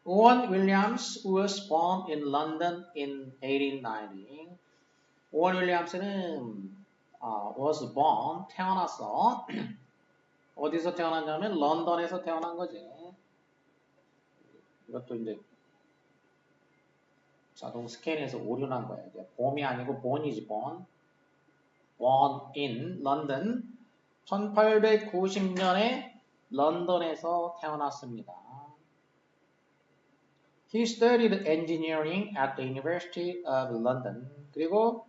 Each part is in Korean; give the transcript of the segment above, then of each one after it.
Owen Williams was born in London in 1890. 오원 윌리엄스는 was born 태어났어. 어디서 태어났냐면 런던에서 태어난 거지. 이것도 이제 자동 스캔에서 오류 난 거야. 이제 봄이 아니고 born이지 born. born in London. 1890년에 런던에서 태어났습니다. He studied engineering at the University of London. 그리고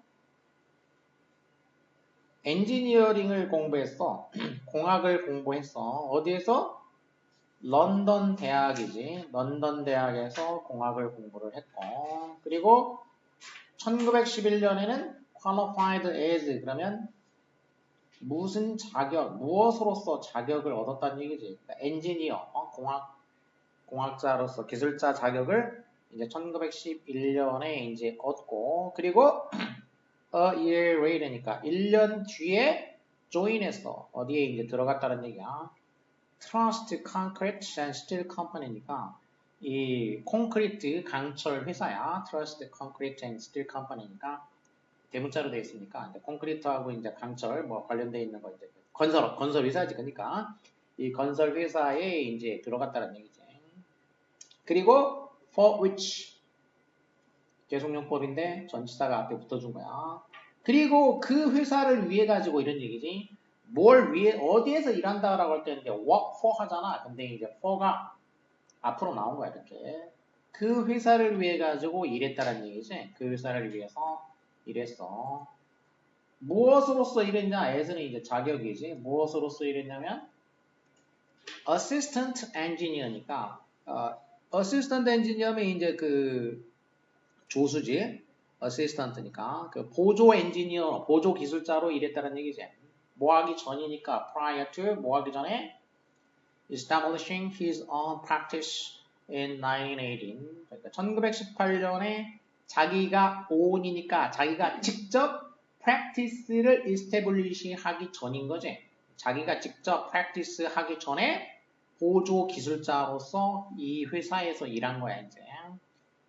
엔지니어링을 공부했어. 공학을 공부했어. 어디에서? 런던 대학이지. 런던 대학에서 공학을 공부를 했고. 그리고 1911년에는 qualified as 그러면 무슨 자격, 무엇으로서 자격을 얻었다는 얘기지. 그러니까 엔지니어, 공학자로서 기술자 자격을 이제 1911년에 이제 얻고, 그리고 a year later니까 1년 뒤에 join했어. 어디에 이제 들어갔다는 얘기야. Trust Concrete and Steel Company니까 이 콘크리트 강철 회사야. Trust Concrete and Steel Company니까 대문자로 되어 있으니까 콘크리트하고 이제 강철 뭐 관련되어 있는 거 이제 건설 회사지. 그러니까 이 건설 회사에 이제 들어갔다는 얘기지. 그리고 for which 계속용법인데 전치사가 앞에 붙어준 거야. 그리고 그 회사를 위해 가지고 이런 얘기지. 뭘 위해 어디에서 일한다라고 할 때는 이제 work for 하잖아. 근데 이제 for가 앞으로 나온 거야 이렇게. 그 회사를 위해 가지고 일했다는 얘기지. 그 회사를 위해서 일했어. 무엇으로서 일했냐? as는 이제 자격이지. 무엇으로서 일했냐면 assistant engineer니까 assistant engineer면 이제 그 조수지. assistant니까 그 보조 엔지니어, 보조 기술자로 일했다는 얘기지. 뭐 하기 전이니까 prior to 뭐 하기 전에 establishing his own practice in 1918. 그러니까 1918년에 자기가 own이니까 자기가 직접 practice를 establish 하기 전인 거지. 자기가 직접 practice 하기 전에 보조 기술자로서 이 회사에서 일한 거야 이제.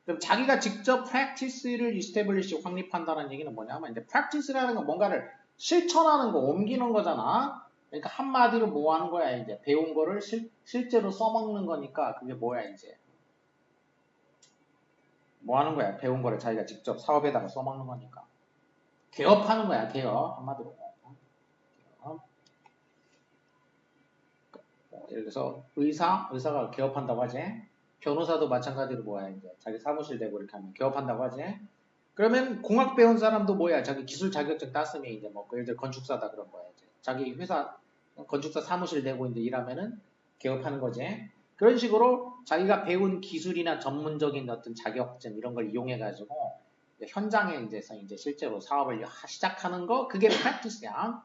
그럼 자기가 직접 practice를 establish 확립한다는 얘기는 뭐냐면 이제 practice라는 건 뭔가를 실천하는 거, 옮기는 거잖아. 그러니까 한마디로 뭐 하는 거야 이제 배운 거를 실제로 써먹는 거니까 그게 뭐야 이제 뭐 하는 거야 배운 거를 자기가 직접 사업에다가 써먹는 거니까 개업하는 거야 개업 한마디로. 예를 들어서 의사가 개업한다고 하지. 변호사도 마찬가지로 뭐야 이제 자기 사무실 대고 이렇게 하면 개업한다고 하지. 그러면 공학 배운 사람도 뭐야 자기 기술 자격증 땄으면 이제 뭐 예를 들어 건축사다 그런 거야 이제 자기 회사 건축사 사무실 내고 이제 일하면은 개업하는 거지. 그런 식으로 자기가 배운 기술이나 전문적인 어떤 자격증 이런 걸 이용해 가지고 현장에 이제 실제로 사업을 시작하는 거 그게 practice야.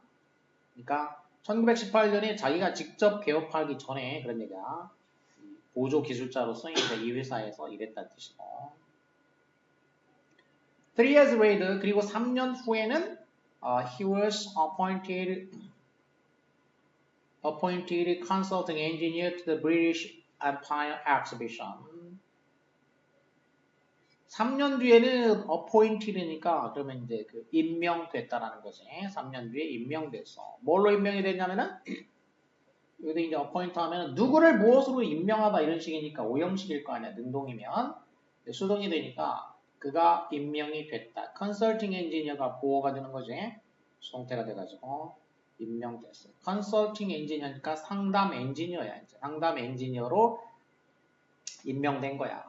그러니까 1918년에 자기가 직접 개업하기 전에 그런 얘기야. 보조 기술자로서 이제 이 회사에서 일했다는 뜻이고. 3 years later, 그리고 3년 후에는 he was appointed consulting engineer to the British Empire Exhibition. 3년 뒤에는 appointed니까 그러면 이제 그 임명됐다라는 거지. 3년 뒤에 임명됐어. 뭘로 임명이 됐냐면은 여기 이제 appoint 하면 누구를 무엇으로 임명하다 이런 식이니까 오형식일 거 아니야. 능동이면 수동이 되니까 그가 임명이 됐다. 컨설팅 엔지니어가 보호가 되는 거지. 수동태가 돼가지고 임명됐어. 컨설팅 엔지니어니까 상담 엔지니어야. 이제 상담 엔지니어로 임명된 거야.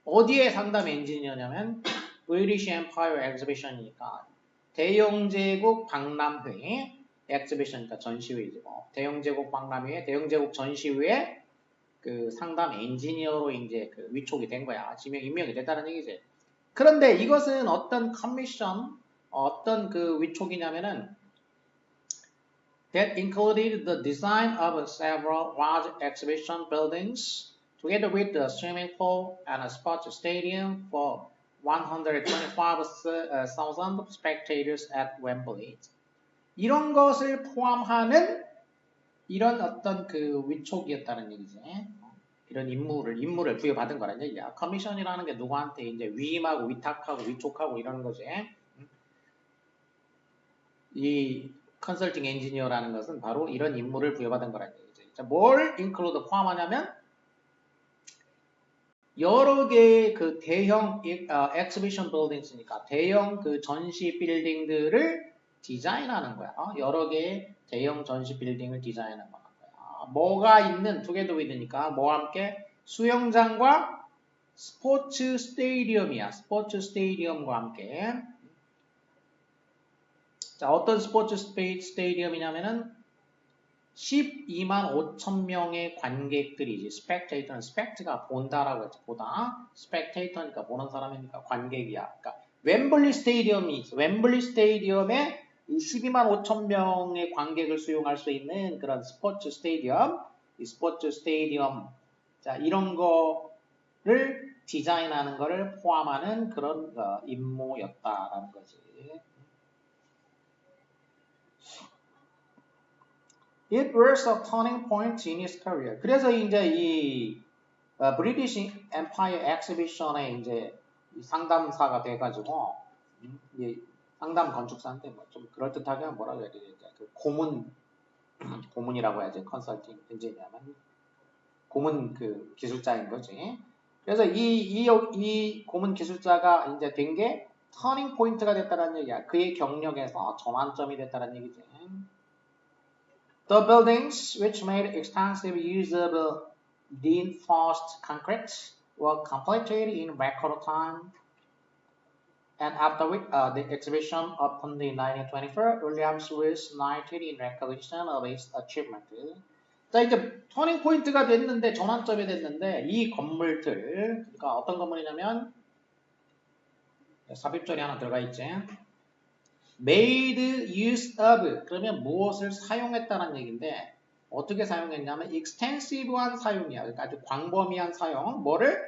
어디에 상담 엔지니어냐면 British Empire Exhibition이니까 대영제국 박람회 엑스비션이니까 전시회이죠. 대영제국 박람회, 대영제국 전시회에 그 상담 엔지니어로 이제 그 위촉이 된 거야. 임명이 됐다는 얘기지. 그런데 이것은 어떤 커미션, 어떤 그 위촉이냐면은 that included the design of several large exhibition buildings together with the swimming pool and a sports stadium for 125,000 spectators at Wembley. 이런 것을 포함하는 이런 어떤 그 위촉이었다는 얘기지. 이런 임무를 부여받은 거란 얘기야. 커미션이라는 게 누구한테 이제 위임하고 위탁하고 위촉하고 이러는 거지. 이 컨설팅 엔지니어라는 것은 바로 이런 임무를 부여받은 거란 얘기지. 자, 뭘 include 포함하냐면 여러 개의 그 대형 exhibition buildings니까 대형 그 전시 빌딩들을 디자인하는 거야. 여러 개의 대형 전시 빌딩을 디자인하는 거야. 뭐가 있는 together with니까 뭐와 함께 수영장과 스포츠 스테디움이야. 스포츠 스테디움과 함께. 자, 어떤 스포츠 스테디움이냐면은 12만 5천 명의 관객들이지. 스펙테이터는 스펙트가 본다라고 했지. 보다. 스펙테이터니까 보는 사람이니까 관객이야. 그러니까 웸블리 스테디움이 있어. 웸블리 스테디움에 12만 5천 명의 관객을 수용할 수 있는 그런 스포츠 스테디움. 이 스포츠 스테디움. 자, 이런 거를 디자인하는 거를 포함하는 그런 임무였다라는 거지. It was a turning point in his career. 그래서 이제 이 브리티시 엠파이어 엑스비션에 이제 상담사가 돼가지고 이 상담 건축사인데 뭐 좀 그럴듯하게 뭐라 그래야 되지? 그 고문이라고 해야지. 컨설팅 엔지니어면 고문 그 기술자인 거지. 그래서 이 고문 기술자가 이제 된 게 터닝 포인트가 됐다는 얘기야. 그의 경력에서 전환점이 됐다는 얘기지. The buildings, which made extensive use of reinforced concrete, were completed in record time. And after the exhibition opened in 1924, Williams was knighted in recognition of his achievement. 자, 이제 터닝 포인트가 됐는데, 전환점이 됐는데, 이 건물들, 그러니까 어떤 건물이냐면, 삽입절이 하나 들어가 있지. made use of, 그러면 무엇을 사용했다는 얘기인데, 어떻게 사용했냐면, extensive한 사용이야. 그러니까 아주 광범위한 사용. 뭐를?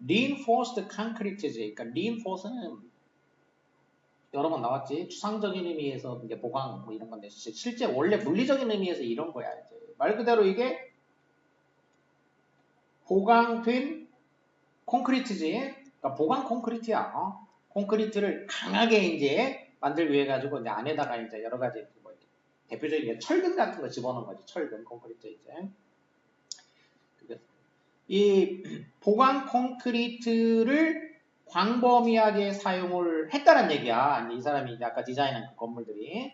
reinforced concrete지. 그러니까 reinforce는 여러 번 나왔지. 추상적인 의미에서 이제 보강 뭐 이런 건데, 실제 원래 물리적인 의미에서 이런 거야. 이제 말 그대로 이게 보강된 콘크리트지. 그러니까 보강 콘크리트야. 콘크리트를 강하게 이제 만들기 위해 가지고 이제 안에다가 이제 여러 가지 뭐 대표적인 철근 같은 거 집어넣은 거지. 철근 콘크리트 이제. 이 보강 콘크리트를 광범위하게 사용을 했다는 얘기야. 이 사람이 이제 아까 디자인한 그 건물들이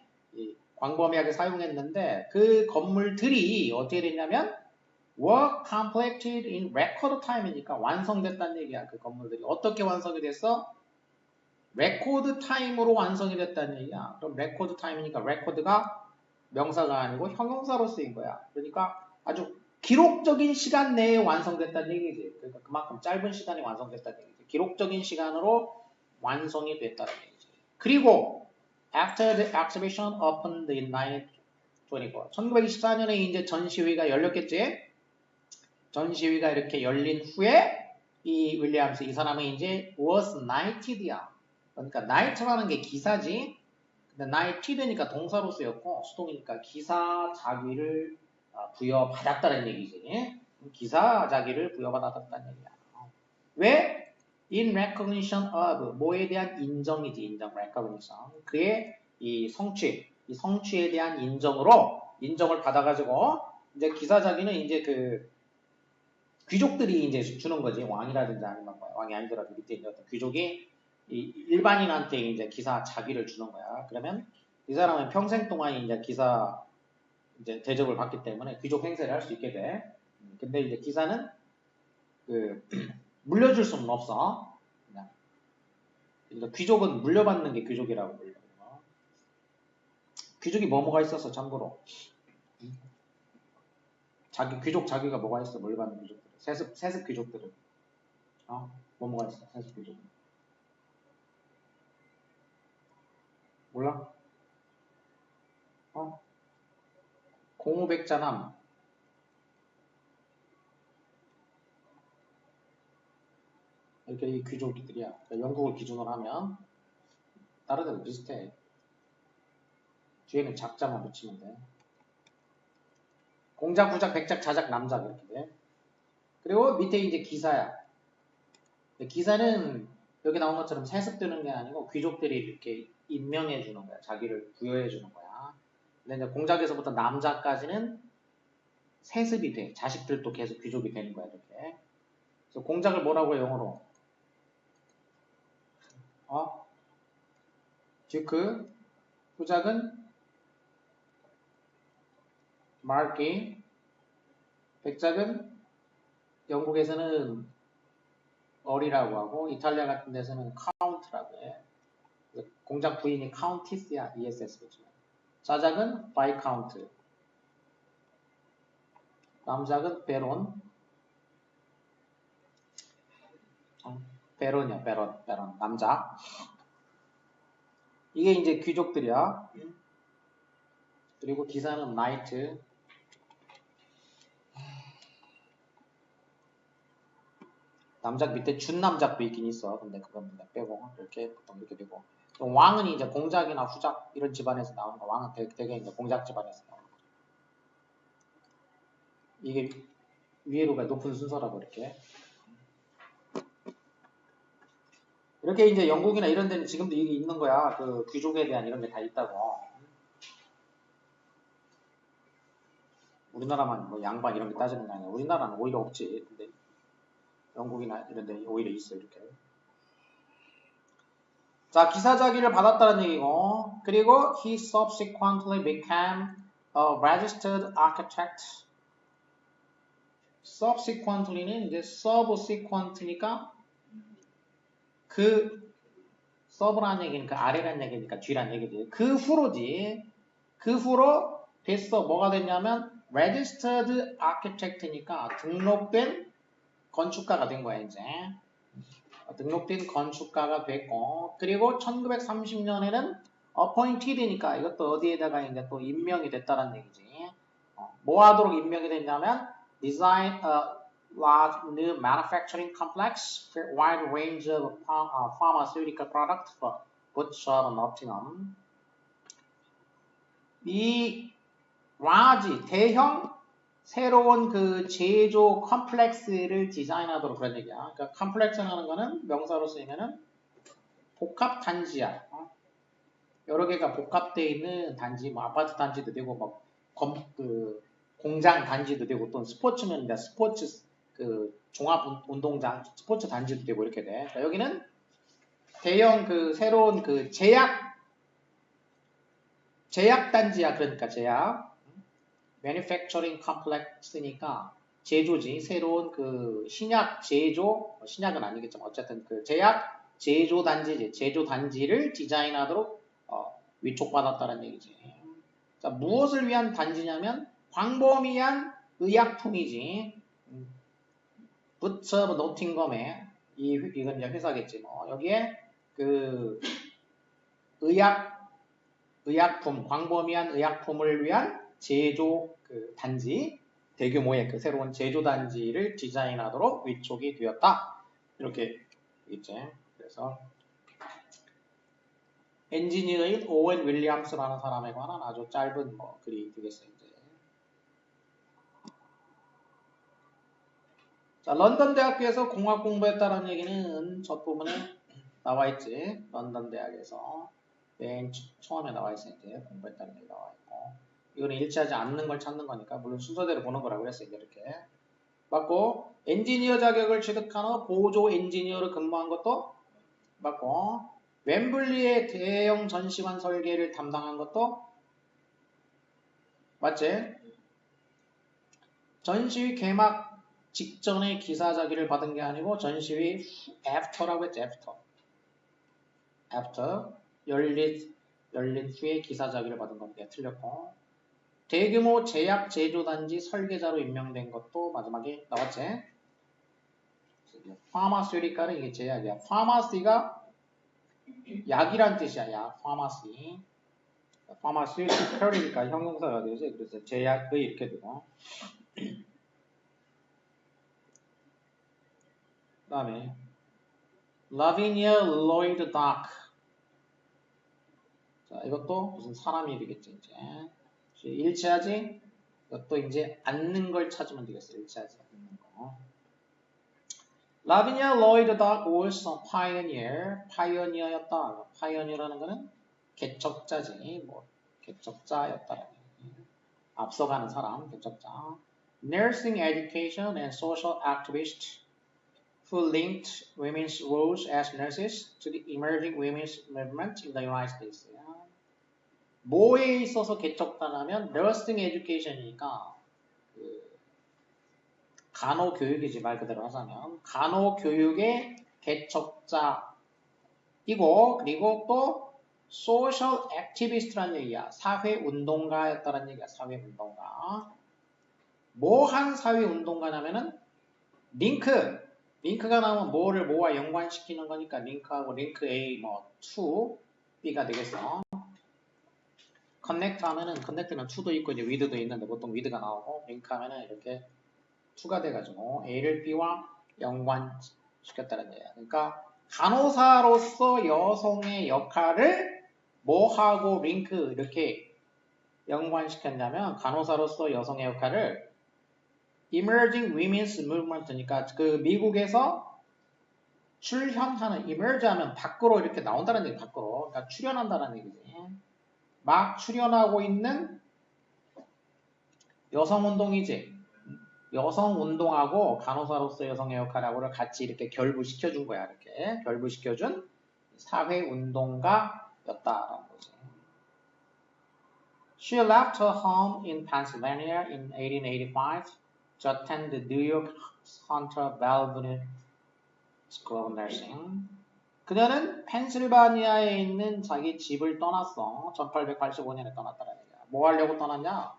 광범위하게 사용했는데 그 건물들이 어떻게 됐냐면 were completed in record time이니까 완성됐다는 얘기야. 그 건물들이 어떻게 완성이 됐어? 레코드 타임으로 완성이 됐다는 얘기야. 그럼 레코드 타임이니까 레코드가 명사가 아니고 형용사로 쓰인 거야. 그러니까 아주 기록적인 시간 내에 완성됐다는 얘기지. 그러니까 그만큼 짧은 시간에 완성됐다는 얘기지. 기록적인 시간으로 완성이 됐다는 얘기지. 그리고 after the exhibition opened in 1924. 1924년에 이제 전시회가 열렸겠지. 전시회가 이렇게 열린 후에 이 윌리엄스 이 사람은 이제 was knighted야. 그러니까 knight라는 게 기사지. 근데 knighted니까 동사로 쓰였고 수동이니까 기사 자귀를 부여받았다는 얘기지. 기사 자기를 부여받았다는 얘기야. 왜? In recognition of 뭐에 대한 인정이지. 인정, recognition. 그의 이 성취에 대한 인정을 받아가지고 이제 기사 자기는 이제 그 귀족들이 이제 주는 거지. 왕이라든지 아니면 왕이 아니더라도 밑에 있는 어떤 귀족이 이 일반인한테 이제 기사 자기를 주는 거야. 그러면 이 사람은 평생 동안 이제 기사 이제 대접을 받기 때문에 귀족 행세를 할 수 있게 돼. 근데 이제 기사는 그 물려줄 수는 없어. 그러니까 귀족은 물려받는 게 귀족이라고 불려. 귀족이 뭐가 있었어 참고로. 귀족 자기가 뭐가 있어 물려받는 귀족들. 세습 귀족들은 뭐가 있어 세습 귀족. 몰라? 공우백자남. 이렇게 이 귀족들이야. 그러니까 영국을 기준으로 하면 다른 데도 비슷해. 뒤에는 작자만 붙이면 돼. 공작, 부작, 백작, 자작, 남작 이렇게 돼. 그리고 밑에 이제 기사야. 기사는 여기 나온 것처럼 세습되는 게 아니고 귀족들이 이렇게 임명해 주는 거야. 자기를 부여해 주는 거야. 근데 이제 공작에서부터 남자까지는 세습이 돼. 자식들도 계속 귀족이 되는 거야, 이렇게. 그래서 공작을 뭐라고 해, 영어로? 듀크, 후작은 마르키, 백작은 영국에서는 어리라고 하고 이탈리아 같은 데서는 카운트라고 해. 공작 부인이 카운티스야, ESS죠. 자작은 바이카운트, 남작은 베론, 베론이야, 베론, 남자. 이게 이제 귀족들이야. 그리고 기사는 나이트. 남작 밑에 준남작도 있긴 있어. 근데 그건 빼고 이렇게 보통 이렇게 되고. 왕은 이제 공작이나 후작 이런 집안에서 나오는 거. 왕은 되게 이제 공작 집안에서 나오는 거. 이게 위에로가 높은 순서라고 이렇게. 이렇게 이제 영국이나 이런 데는 지금도 이게 있는 거야. 그 귀족에 대한 이런 게 다 있다고. 우리나라만 뭐 양반 이런 게 따지는 게 아니야. 우리나라는 오히려 없지. 근데 영국이나 이런 데 오히려 있어 이렇게. 자, 기사자기를 받았다는 얘기고. 그리고 he subsequently became a registered architect. subsequently는 이제 subsequent니까 그 서브라는 얘기는 그 아래란 얘기니까 뒤란 얘기지. 그 후로지. 그 후로 됐어. 뭐가 됐냐면 registered architect니까 등록된 건축가가 된 거야 이제. 등록된 건축가가 됐고 그리고 1930년에는 appointed니까 이것도 어디에다가 이제 또 임명이 됐다는 얘기지. 뭐 하도록 임명이 됐냐면 design a large new manufacturing complex with wide range of pharmaceutical products for Butcher and Nottingham. 이 large 대형 새로운 그 제조 컴플렉스를 디자인하도록 그런 얘기야. 그러니까 컴플렉스라는 거는 명사로 쓰이면은 복합 단지야. 여러 개가 복합되어 있는 단지, 뭐 아파트 단지도 되고, 뭐 그 공장 단지도 되고, 또 스포츠면 이제 스포츠 그 종합 운동장, 스포츠 단지도 되고 이렇게 돼. 그러니까 여기는 대형 그 새로운 그 제약 단지야. 그러니까 제약. manufacturing complex니까 제조지. 새로운 그 신약 제조, 신약은 아니겠지만 어쨌든 그 제약 제조 단지지. 제조 단지를 디자인하도록 위촉받았다는 얘기지. 자, 무엇을 위한 단지냐면 광범위한 의약품이지. 부처 노팅검에 이건 이제 회사겠지 뭐. 여기에 그 의약품, 광범위한 의약품을 위한 제조 그 단지, 대규모의 그 새로운 제조 단지를 디자인하도록 위촉이 되었다. 이렇게 있지. 그래서 엔지니어인 오웬 윌리엄스라는 사람에 관한 아주 짧은 뭐 글이 되겠어요. 이제. 자, 런던 대학교에서 공학 공부했다는 얘기는 첫 부분에 나와 있지. 런던 대학에서 맨 처음에 나와 있어 이제 공부했다는 얘기 나와 있고. 이거는 일치하지 않는 걸 찾는 거니까 물론 순서대로 보는 거라고 그랬어요. 이렇게. 맞고 엔지니어 자격을 취득한 후 보조 엔지니어로 근무한 것도 맞고 웸블리의 대형 전시관 설계를 담당한 것도 맞지? 전시회 개막 직전에 기사자기를 받은 게 아니고 전시회 after라고 했지. after 열린 후에 기사자기를 받은 건데 틀렸고 대규모 제약 제조단지 설계자로 임명된 것도 마지막에 나왔지. 파마스유리카는 이게 제약이야. 파마시가 약이란 뜻이야. 약, 파마시. 파마스유리컬이니까 형용사가 되지. 그래서 제약의 이렇게 되고. 그 다음에 라비니아 로이드 다크. 자, 이것도 무슨 사람이 되겠지. 이제 일치하지. 이것도 이제 앉는 걸 찾으면 되겠어. 일치하지 않는 거. 라비니아 로이드 닥 was a pioneer. 파이어니어였다. 파이어니어라는 거는 개척자지. 뭐 개척자였다. 앞서가는 사람, 개척자. Nursing education and social activist who linked women's roles as nurses to the emerging women's movement in the United States. 뭐에 있어서 개척자냐면 nursing education이니까 그 간호교육이지 말 그대로 하자면 간호교육의 개척자이고 그리고 또 social activist라는 얘기야. 사회운동가였다는 얘기야. 사회운동가. 뭐 한 사회운동가냐면은 링크가 나오면 뭐를 뭐와 연관시키는 거니까 링크하고 링크 A 뭐 to B가 되겠어. 커넥트 하면은 커넥트는 to도 있고 이제 with도 있는데 보통 with가 나오고 링크 하면은 이렇게 to가 돼가지고 A를 B와 연관시켰다는 얘기야. 그러니까 간호사로서 여성의 역할을 뭐하고 링크 이렇게 연관시켰냐면 간호사로서 여성의 역할을 Emerging Women's Movement니까 그 미국에서 출현하는 emerge 하면 밖으로 이렇게 나온다는 얘기 밖으로 그러니까 출현한다는 얘기지. 막 출현하고 있는 여성운동이지. 여성운동하고 간호사로서 여성의 역할하고를 같이 이렇게 결부시켜준 거야. 이렇게 결부시켜준 사회운동가였다라는 거지. She left her home in Pennsylvania in 1885 to attend the New York Hunter Bellevue School of Nursing. 그녀는 펜실바니아에 있는 자기 집을 떠났어. 1885년에 떠났다는 얘기야. 뭐 하려고 떠났냐?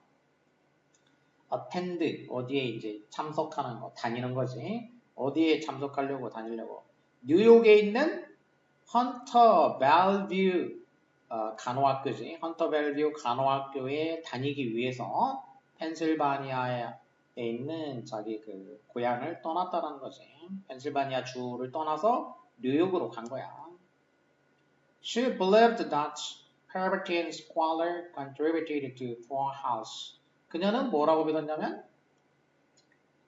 attend, 어디에 이제 참석하는 거, 다니는 거지. 어디에 참석하려고 다니려고. 뉴욕에 있는 헌터 벨뷰 간호학교지. 헌터 벨뷰 간호학교에 다니기 위해서 펜실바니아에 있는 자기 그 고향을 떠났다는 거지. 펜실바니아 주를 떠나서 뉴욕으로 간 거야. She believed that poverty and squalor contributed to poor house. 그녀는 뭐라고 믿었냐면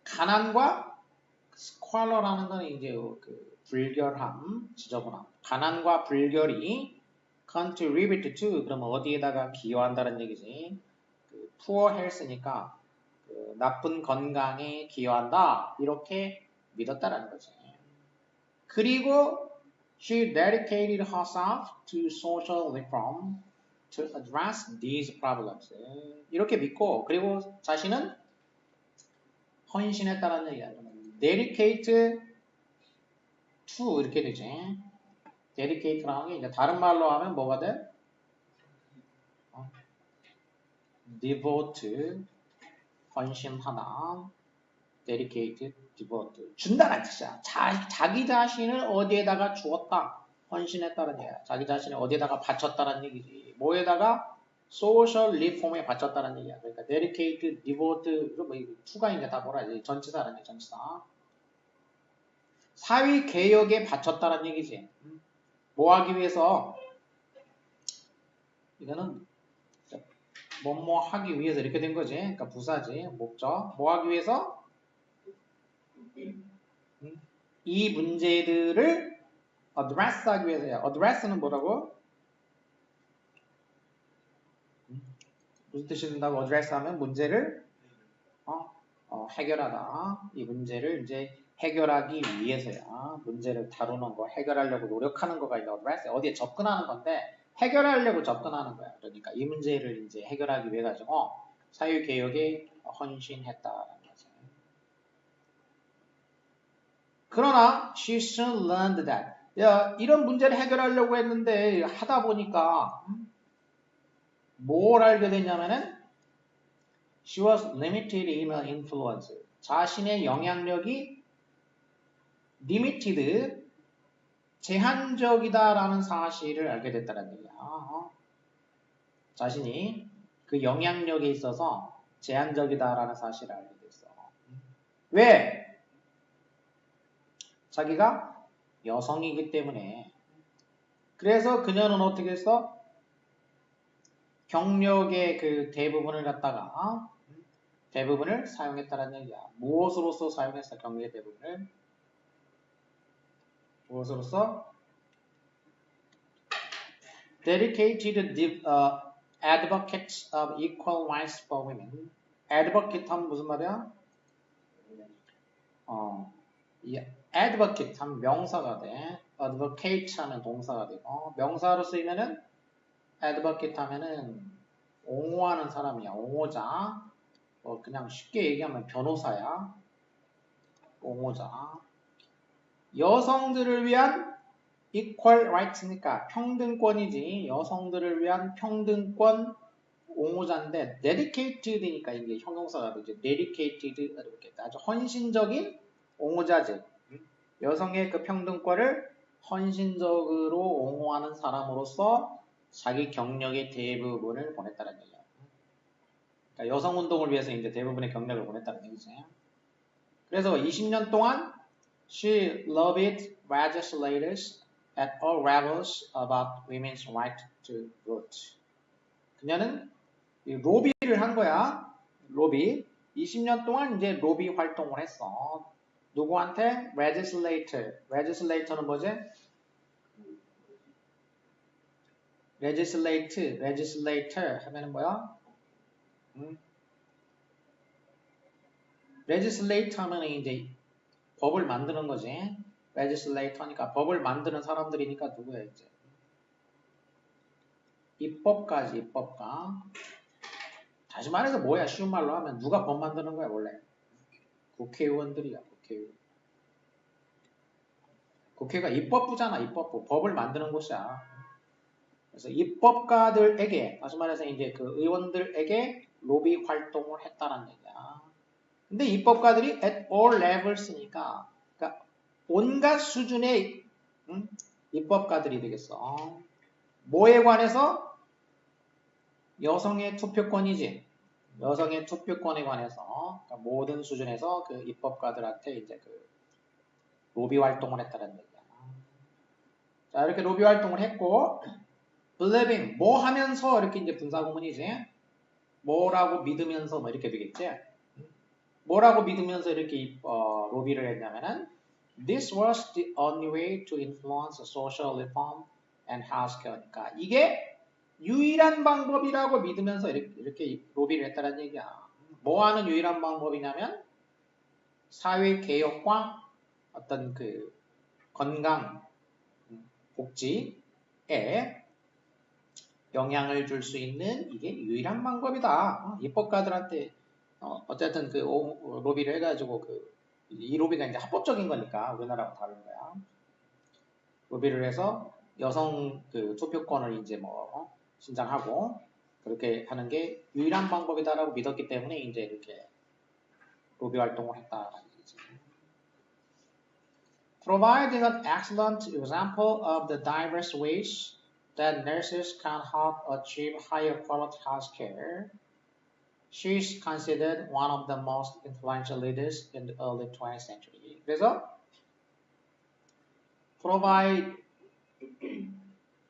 가난과 스퀄러라는 건 이제 그 불결함, 지저분함. 가난과 불결이 contribute to 그러면 어디에다가 기여한다는 얘기지. 그 poor health니까 그 나쁜 건강에 기여한다. 이렇게 믿었다라는 거지. 그리고 she dedicated herself to social reform to address these problems. 이렇게 믿고 그리고 자신은 헌신했다는 얘기야. dedicate to 이렇게 되지. dedicate라는 게 이제 다른 말로 하면 뭐가 돼? devote 헌신하다. dedicate, devote 준다는 뜻이야. 자기 자신을 어디에다가 주었다. 헌신했다는 얘기야. 자기 자신을 어디에다가 바쳤다는 얘기지. 뭐에다가 social reform에 바쳤다는 얘기야. 그러니까 dedicate, devote 뭐 투가 있냐 다 뭐라 해. 전치사라는 얘기. 전치사. 사회 개혁에 바쳤다는 얘기지. 뭐 하기 위해서 이거는 뭐뭐 하기 위해서 이렇게 된 거지. 그러니까 부사지. 목적. 뭐 하기 위해서 이 문제들을 address 하기 위해서야. address는 뭐라고? 무슨 뜻이 된다고 address 하면 문제를 해결하다. 이 문제를 이제 해결하기 위해서야. 문제를 다루는 거, 해결하려고 노력하는 거가 이제 address. 어디에 접근하는 건데 해결하려고 접근하는 거야. 그러니까 이 문제를 이제 해결하기 위해 가지고 사회개혁에 헌신했다라는 거지. 그러나 she soon learned that 야, 이런 문제를 해결하려고 했는데 하다 보니까 뭘 알게 됐냐면은 she was limited in her influence. 자신의 영향력이 limited, 제한적이다라는 사실을 알게 됐다는 얘기야. 자신이 그 영향력에 있어서 제한적이다라는 사실을 알게 됐어. 왜? 자기가 여성이기 때문에. 그래서 그녀는 어떻게 했어? 경력의 그 대부분을 갖다가 대부분을 사용했다는 얘기야. 무엇으로서 사용했어? 경력의 대부분을 무엇으로서? dedicated advocates of equal rights for women. advocate 하면 무슨 말이야? 이 advocate 하면 명사가 돼. advocate 하면 동사가 되고 명사로 쓰이면은 advocate 하면은 옹호하는 사람이야. 옹호자. 그냥 쉽게 얘기하면 변호사야. 옹호자. 여성들을 위한 equal rights니까 평등권이지. 여성들을 위한 평등권 옹호자인데 dedicated니까 이게 형용사가 되죠. dedicated 이렇게 아주 헌신적인 옹호자지. 여성의 그 평등권을 헌신적으로 옹호하는 사람으로서 자기 경력의 대부분을 보냈다는 얘기야. 그러니까 여성 운동을 위해서 이제 대부분의 경력을 보냈다는 얘기지. 그래서 20년 동안 she lobbied legislators at all levels about women's right to vote. 그녀는 로비를 한 거야. 로비. 20년 동안 이제 로비 활동을 했어. 누구한테? legislator는 뭐지? legislator 하면은 뭐야? legislator 하면은 이제 법을 만드는 거지. legislator니까 법을 만드는 사람들이니까 누구야 이제? 입법가. 다시 말해서 뭐야? 쉬운 말로 하면 누가 법 만드는 거야 원래? 국회의원들이야. 국회가 입법부잖아. 입법부. 법을 만드는 곳이야. 그래서 입법가들에게 다시 말해서 이제 그 의원들에게 로비 활동을 했다는 얘기야. 근데 입법가들이 at all levels니까 그러니까 온갖 수준의 입법가들이 되겠어. 뭐에 관해서? 여성의 투표권이지. 여성의 투표권에 관해서 그러니까 모든 수준에서 그 입법가들한테 이제 그 로비 활동을 했다는 얘기야. 자, 이렇게 로비 활동을 했고 believing 뭐 하면서 이렇게 이제 분사구문이지. 뭐라고 믿으면서 뭐 이렇게 되겠지. 뭐라고 믿으면서 이렇게 로비를 했냐면은 this was the only way to influence social reform and healthcare. 그러니까 이게 유일한 방법이라고 믿으면서 이렇게 로비를 했다는 얘기야. 뭐 하는 유일한 방법이냐면 사회 개혁과 어떤 그 건강 복지에 영향을 줄 수 있는 이게 유일한 방법이다. 입법가들한테 어쨌든 그 로비를 해가지고 이 로비가 이제 합법적인 거니까 우리나라하고 다른 거야. 로비를 해서 여성 그 투표권을 이제 뭐 신장하고 그렇게 하는 게 유일한 방법이다라고 믿었기 때문에 이제 이렇게 로비 활동을 했다라는 얘기지. Providing an excellent example of the diverse ways that nurses can help achieve higher quality health care, she is considered one of the most influential leaders in the early 20th century. 그래서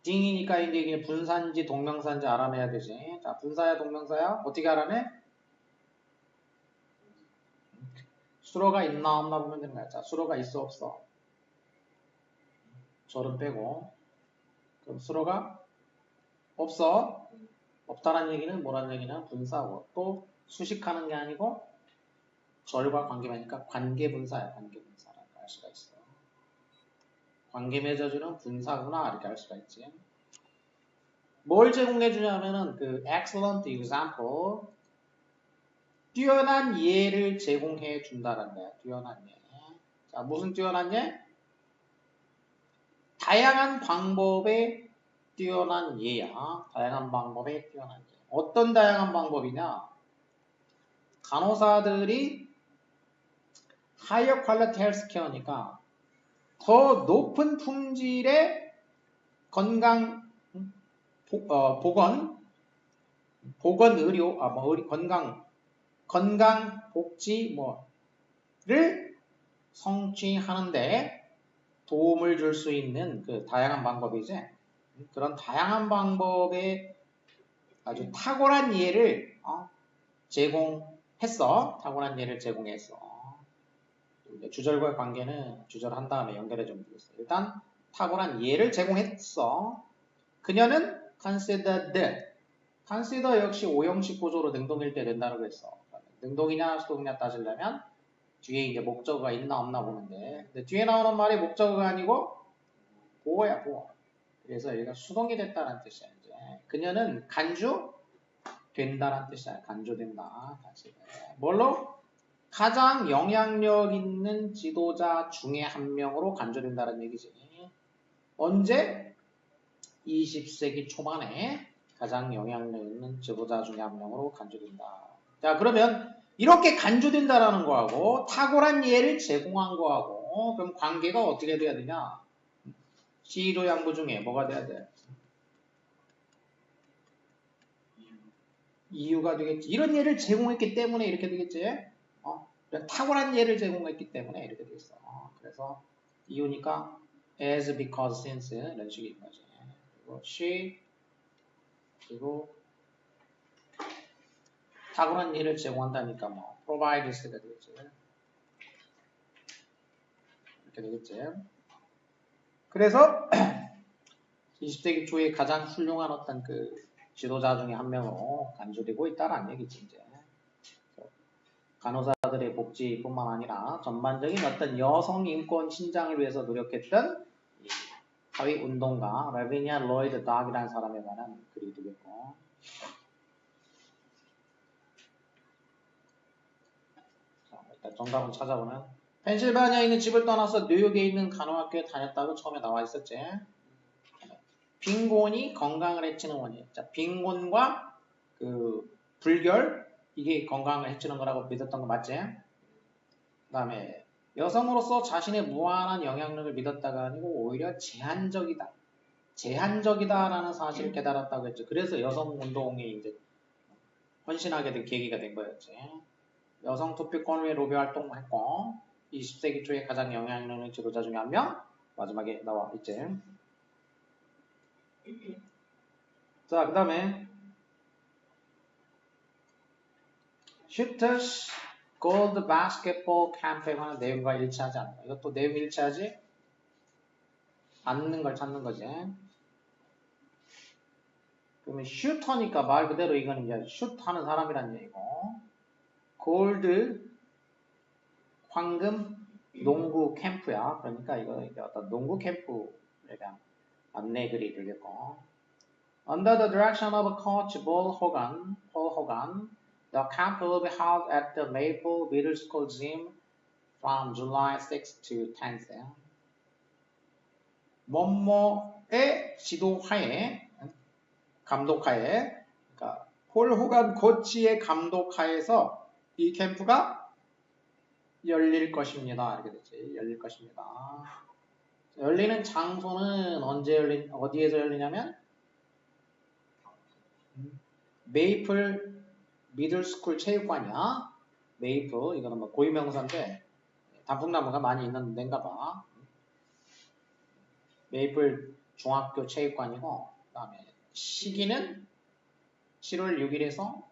providing이니까 이제 분사인지 동명사인지 알아내야 되지. 자, 분사야 동명사야? 어떻게 알아내? 수로가 있나 없나 보면 되는 거야. 자, 수로가 있어 없어? 절은 빼고. 그럼 수로가 없어? 없다라는 얘기는 뭐라는 얘기냐? 분사고. 또 수식하는 게 아니고 절과 관계하니까 관계분사야. 관계분사라고 할 수가 있어. 관계 맺어주는 분사구나 이렇게 할 수가 있지. 뭘 제공해 주냐면은 그 excellent example 뛰어난 예를 제공해 준다는 거야. 뛰어난 예. 자, 무슨 뛰어난 예? 다양한 방법의 뛰어난 예야. 다양한 방법의 뛰어난 예. 어떤 다양한 방법이냐? 간호사들이 higher quality health care니까 더 높은 품질의 건강 보건 의료 건강 복지 뭐를 성취하는데 도움을 줄 수 있는 그 다양한 방법이지. 그런 다양한 방법의 아주 탁월한 예를 제공했어. 탁월한 예를 제공했어. 이제 주절과의 관계는 주절한 다음에 연결해 주면 되겠어요. 일단 탁월한 예를 제공했어. 그녀는 considered. consider 역시 오형식 구조로 능동일 때 된다고 했어. 능동이냐 수동이냐 따지려면 뒤에 이제 목적어가 있나 없나 보는데, 근데 뒤에 나오는 말이 목적어가 아니고 보어야 보어. 그래서 얘가 수동이 됐다는 뜻이야. 이제 그녀는 간주 된다는 뜻이야. 간주된다. 뭘로? 가장 영향력 있는 지도자 중에 한 명으로 간주된다는 얘기지. 언제? 20세기 초반에 가장 영향력 있는 지도자 중에 한 명으로 간주된다. 자, 그러면 이렇게 간주된다라는 거하고 탁월한 예를 제공한 거하고 그럼 관계가 어떻게 돼야 되냐? 시도 양부 중에 뭐가 돼야 돼? 이유가 되겠지. 이런 예를 제공했기 때문에 이렇게 되겠지. 탁월한 예를 제공했기 때문에 이렇게 되겠어. 그래서 이유니까 as, because, since 이런 식인 거지. 그리고 she 그리고 탁월한 예를 제공한다니까 뭐 provides가 되겠지. 이렇게 되겠지. 그래서 20세기 초에 가장 훌륭한 어떤 그 지도자 중에 한 명으로 간주되고 있다는 얘기지 이제. 간호사들의 복지뿐만 아니라 전반적인 어떤 여성 인권 신장을 위해서 노력했던 사회 운동가 라비니아 로이드 닥이라는 사람에 관한 글이 되겠고. 자, 일단 정답을 찾아보면 펜실바니아에 있는 집을 떠나서 뉴욕에 있는 간호학교에 다녔다고 처음에 나와 있었지. 빈곤이 건강을 해치는 원인. 자, 빈곤과 그 불결 이게 건강을 해치는 거라고 믿었던 거 맞지? 그 다음에 여성으로서 자신의 무한한 영향력을 믿었다가 아니고 오히려 제한적이다. 제한적이다라는 사실을 깨달았다고 했죠. 그래서 여성운동에 이제 헌신하게 된 계기가 된 거였지. 여성 투표권을 위해 로비 활동을 했고 20세기 초에 가장 영향력 있는 지도자 중에 한 명 마지막에 나와 있지. 자, 그 다음에 슈터스 골드 바스켓볼 캠프에 관한 내용과 일치하지 않는다. 이것도 내용이 일치하지 않는 걸 찾는 거지. 그러면 슈터니까 말 그대로 이건 이제 슛하는 사람이란 얘기고 골드 황금 농구 캠프야. 그러니까 이거 어떤 농구 캠프에 대한 안내글이 되겠고. Under the direction of Coach Paul Hogan, the camp will be held at the Maple Middle School gym from July 6th to 10th. 뭐뭐의 지도하에, 감독하에, 그러니까 폴 호간 코치의 감독하에서 이 캠프가 열릴 것입니다. 이렇게 됐지. 열릴 것입니다. 열리는 장소는 어디에서 열리냐면 메이플 미들스쿨 체육관이야. 메이플 이거는 뭐 고유명사인데 단풍나무가 많이 있는 데인가 봐. 메이플 중학교 체육관이고 그다음에 시기는 7월 6일에서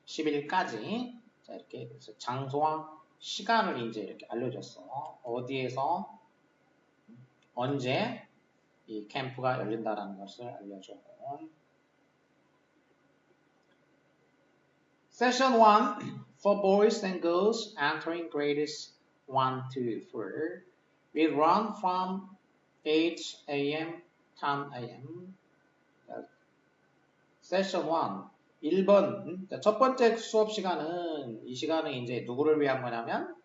10일까지 자 이렇게 그래서 장소와 시간을 이제 이렇게 알려줬어. 어디에서 언제 이 캠프가 열린다라는 것을 알려줬고. Session 1 for boys and girls entering grades 1 to 4 will run from 8 a.m. 10 a.m. Session 1 1번 첫 번째 수업 시간은 이 시간은 이제 누구를 위한 거냐면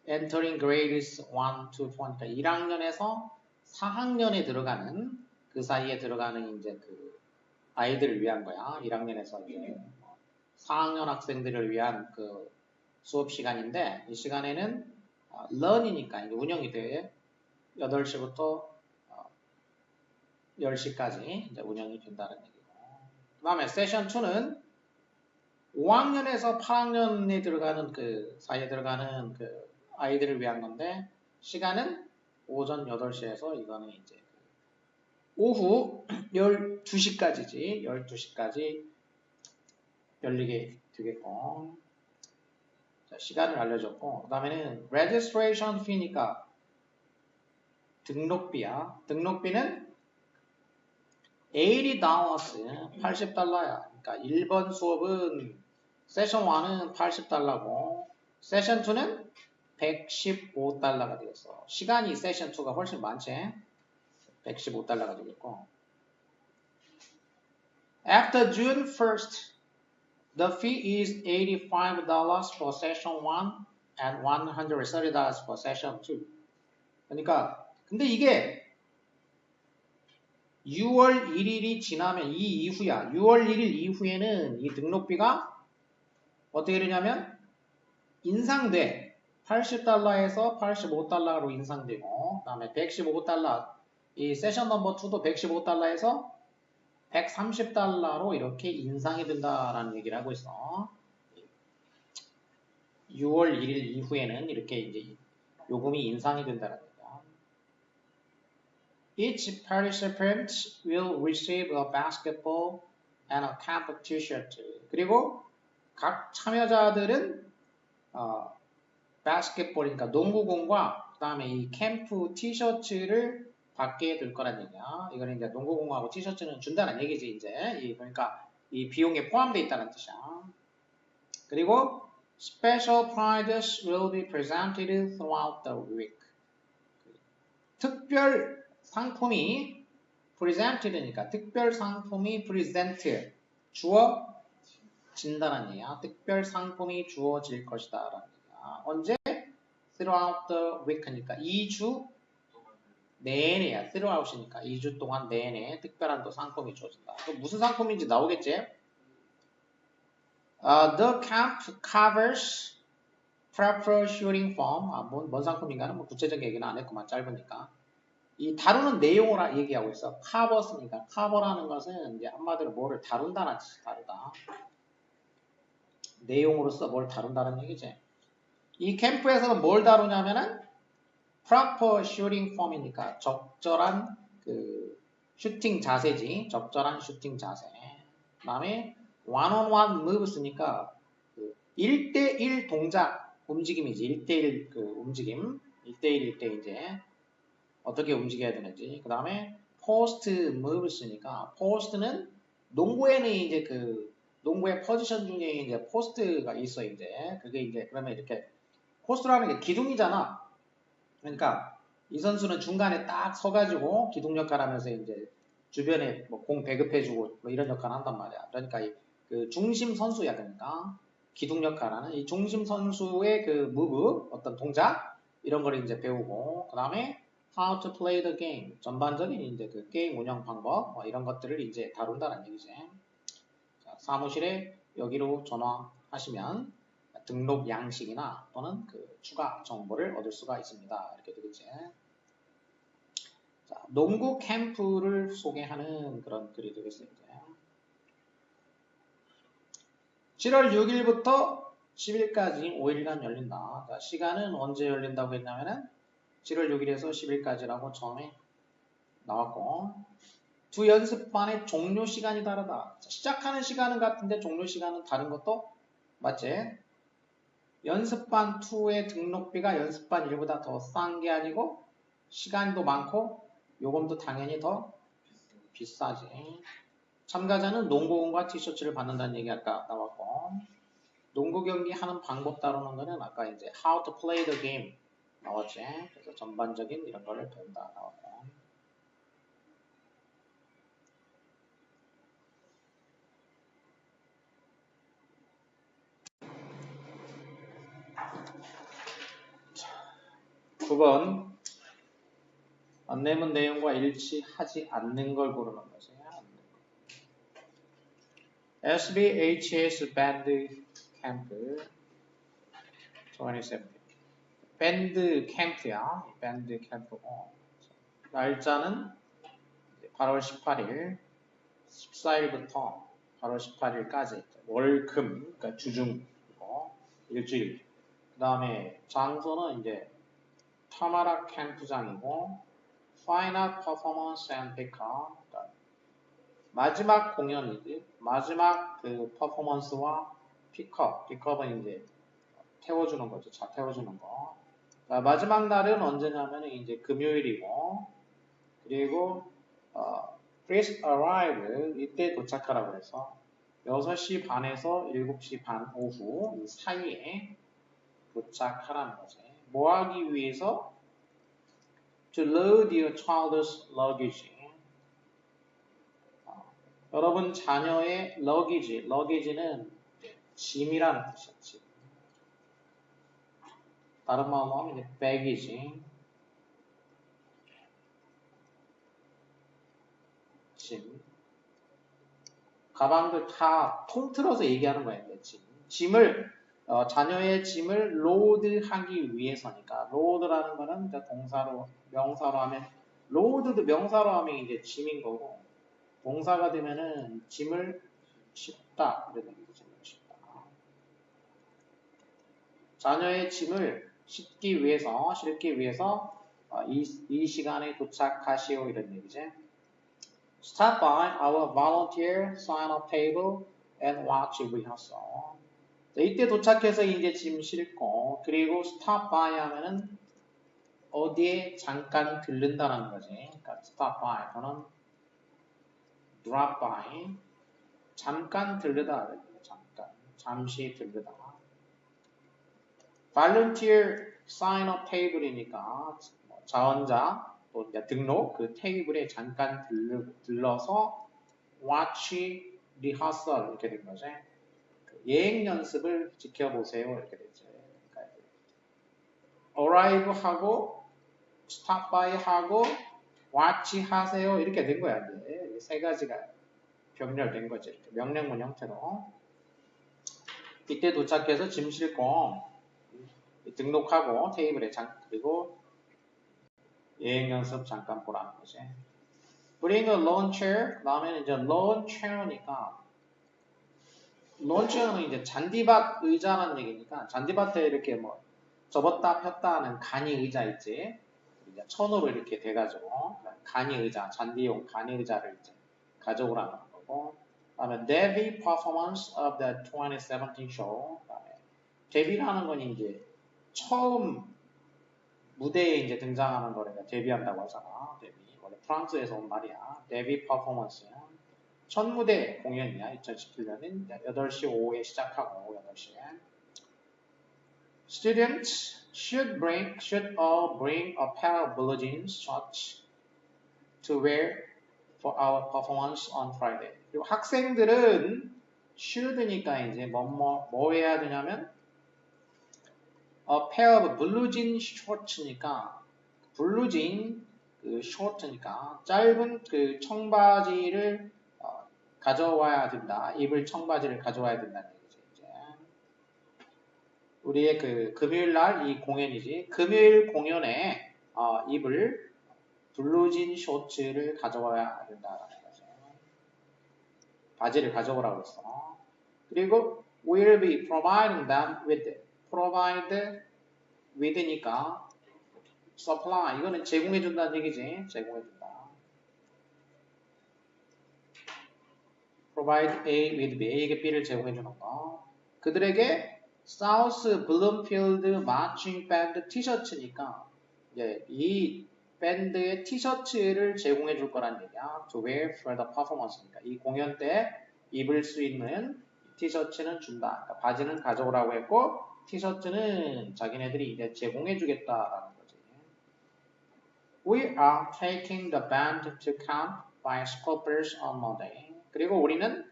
entering grades 1 to 4 그러니까 1학년에서 4학년에 들어가는 그 사이에 들어가는 이제 그 아이들을 위한 거야. 1학년에서 이제 4학년 학생들을 위한 그 수업 시간인데 이 시간에는 learn이니까 이제 운영이 돼 8시부터 10시까지 이제 운영이 된다는 얘기고. 그 다음에 세션 2는 5학년에서 8학년에 들어가는 그 사이에 들어가는 그 아이들을 위한 건데 시간은 오전 8시에서 이거는 이제 오후 12시까지지. 12시까지 열리게 되겠고. 시간을 알려줬고, 그 다음에는 registration fee니까 등록비야. 등록비는 $80, $80야. 그러니까 1번 수업은 세션 1은 $80고 세션 2는 $115가 되겠어. 시간이 세션 2가 훨씬 많지. $115가 되겠고. After June 1st, the fee is $85 for session 1 and $130 for session 2. 그러니까 근데 이게 6월 1일이 지나면 이 이후야. 6월 1일 이후에는 이 등록비가 어떻게 되냐면 인상돼. $80에서 $85로 인상되고 그 다음에 $115 이 세션 넘버 2도 $115에서 $130로 이렇게 인상이 된다라는 얘기를 하고 있어. 6월 1일 이후에는 이렇게 이제 요금이 인상이 된다는 거야. Each participant will receive a basketball and a camp t-shirt. 그리고 각 참여자들은 바스켓볼이니까 농구공과 그 다음에 이 캠프 티셔츠를 받게 될 거란 얘기야. 이거는 이제 농구공하고 티셔츠는 준다는 얘기지 이제. 그러니까 이 비용에 포함되어 있다는 뜻이야. 그리고 special prizes will be presented throughout the week. 특별 상품이 presented니까 특별 상품이 present 주어진다는 얘기야. 특별 상품이 주어질 것이다 라는 얘기야. 언제? throughout the week니까 2주 내내야. throughout이니까 2주 동안 내내 특별한 또 상품이 주어진다. 또 무슨 상품인지 나오겠지? The camp covers proper shooting form. 뭔 상품인가는 뭐 구체적인 얘기는 안 했구만. 짧으니까. 이 다루는 내용을 얘기하고 있어. covers니까 cover라는 것은 이제 한마디로 뭐를 다룬다는 뜻이 다르다. 내용으로서 뭘 다룬다는 얘기지. 이 캠프에서는 뭘 다루냐면은 proper shooting form이니까 적절한 그 슈팅 자세지. 적절한 슈팅 자세. 그 다음에 one-on-one moves니까 그 1대1 동작 움직임이지. 1대1 그 움직임. 1대1 이제 어떻게 움직여야 되는지. 그 다음에 post moves니까 post는 농구에는 이제 그 농구의 포지션 중에 이제 포스트가 있어 이제. 그게 이제 그러면 이렇게 포스트라는 게 기둥이잖아. 그러니까 이 선수는 중간에 딱 서가지고 기둥 역할 하면서 이제 주변에 뭐 공 배급해주고 뭐 이런 역할을 한단 말이야. 그러니까 그 중심 선수야. 그러니까 기둥 역할하는 이 중심 선수의 그 무브 어떤 동작 이런 걸 이제 배우고 그 다음에 how to play the game 전반적인 이제 그 게임 운영 방법 뭐 이런 것들을 이제 다룬다는 얘기지. 자, 사무실에 여기로 전화하시면 등록 양식이나 또는 그 추가 정보를 얻을 수가 있습니다. 이렇게 되겠지. 자, 농구 캠프를 소개하는 그런 글이 되겠습니다. 7월 6일부터 10일까지 5일간 열린다. 자, 시간은 언제 열린다고 했냐면은 7월 6일에서 10일까지라고 처음에 나왔고 두 연습반의 종료 시간이 다르다. 자, 시작하는 시간은 같은데 종료 시간은 다른 것도 맞지? 연습반 2의 등록비가 연습반 1보다 더 싼 게 아니고 시간도 많고 요금도 당연히 더 비싸지. 참가자는 농구공과 티셔츠를 받는다는 얘기 아까 나왔고 농구 경기 하는 방법 다루는 거는 아까 이제 how to play the game 나왔지. 그래서 전반적인 이런 거를 배운다 나왔고 자, 9번 안내문 내용과 일치하지 않는 걸 고르는 것이야. SBHS 밴드 캠프 2017 밴드 캠프야. 밴드 캠프고 날짜는 8월 18일 14일부터 8월 18일까지 월금 그러니까 주중이고 일주일 그 다음에 장소는 이제 타마라 캠프장이고 파이널 퍼포먼스 앤 피커 그러니까 마지막 공연이지 마지막 그 퍼포먼스와 픽업은 이제 태워주는 거죠. 차 태워주는 거. 자, 마지막 날은 언제냐면 이제 금요일이고, 그리고 please arrive 이때 도착하라고 해서 6시 반에서 7시 반 오후 이 사이에 도착하라는 거지. 뭐 하기 위해서? To load your child's luggage. 여러분 자녀의 luggage는 짐이라는 뜻이야. 짐. 다른 말로 하면 이제 bag이지. 짐. 가방들 다 통틀어서 얘기하는 거예요. 짐을 자녀의 짐을 로드하기 위해서니까 로드라는 거는 이제 동사로 명사로 하면 로드도 명사로 하면 이제 짐인 거고 동사가 되면은 짐을 싣다 이런 얘기죠. 짐을 싣다. 자녀의 짐을 실기 위해서 이 시간에 도착하시오 이런 얘기죠. Stop by our volunteer sign-up table and watch rehearsal. 이때 도착해서 이제 짐 싣고 그리고 stop by 하면은 어디에 잠깐 들른다는 거지. 그러니까 stop by 또는 drop by 잠깐 들르다 잠시 들르다. volunteer sign-up table이니까 자원자 또 등록 그 테이블에 잠깐 들러서 watch rehearsal 이렇게 된 거죠. 예행 연습을 지켜보세요 이렇게 되죠. 그러니까 arrive 하고 stop by 하고 watch 하세요 이렇게 된 거야. 이제 세 가지가 병렬된 거죠. 이렇게 명령문 형태로. 이때 도착해서 짐 싣고 등록하고 테이블에 그리고 예행 연습 잠깐 보라는 거지. Bring a lawn chair. 그다음에 이제 lawn chair니까 lawn chair는 이제 잔디밭 의자라는 얘기니까 잔디밭에 이렇게 뭐 접었다 폈다 하는 간이 의자 있지. 이제 천으로 이렇게 돼가지고 간이 의자, 잔디용 간이 의자를 이제 가져오라는 거고. 그다음에 debut performance of the 2017 show. 그다음에 데뷔라는 건 이제 처음 무대에 이제 등장하는 거니까 데뷔한다고 하잖아. 데뷔. 원래 프랑스에서 온 말이야. 데뷔 퍼포먼스야. 첫 무대 공연이야. 2017년인 8시 오후에 시작하고 8시에. Students should all bring a pair of blue jeans shorts to wear for our performance on Friday. 그리고 학생들은 should니까 이제 뭐 해야 되냐면 a pair of blue jean shorts니까 blue jean 그 short니까 짧은 그 청바지를 가져와야 된다. 입을 청바지를 가져와야 된다는 얘기죠. 이제. 우리의 그 금요일 날 이 공연이지. 금요일 공연에 입을 블루진 쇼츠를 가져와야 된다라는 거죠. 바지를 가져오라고 했어. 그리고 will be providing them with provide with니까 supply 이거는 제공해준다는 얘기지. 제공해준다. provide A with B A에게 B를 제공해주는 거. 그들에게 South Bloomfield Marching Band 티셔츠니까 이제 이 밴드의 티셔츠를 제공해 줄 거란 얘기야. To wear for the performance니까 이 공연 때 입을 수 있는 티셔츠는 준다. 그러니까 바지는 가져오라고 했고 티셔츠는 자기네들이 이제 제공해 주겠다라는 거지. We are taking the band to camp by Scorpions on Monday. 그리고 우리는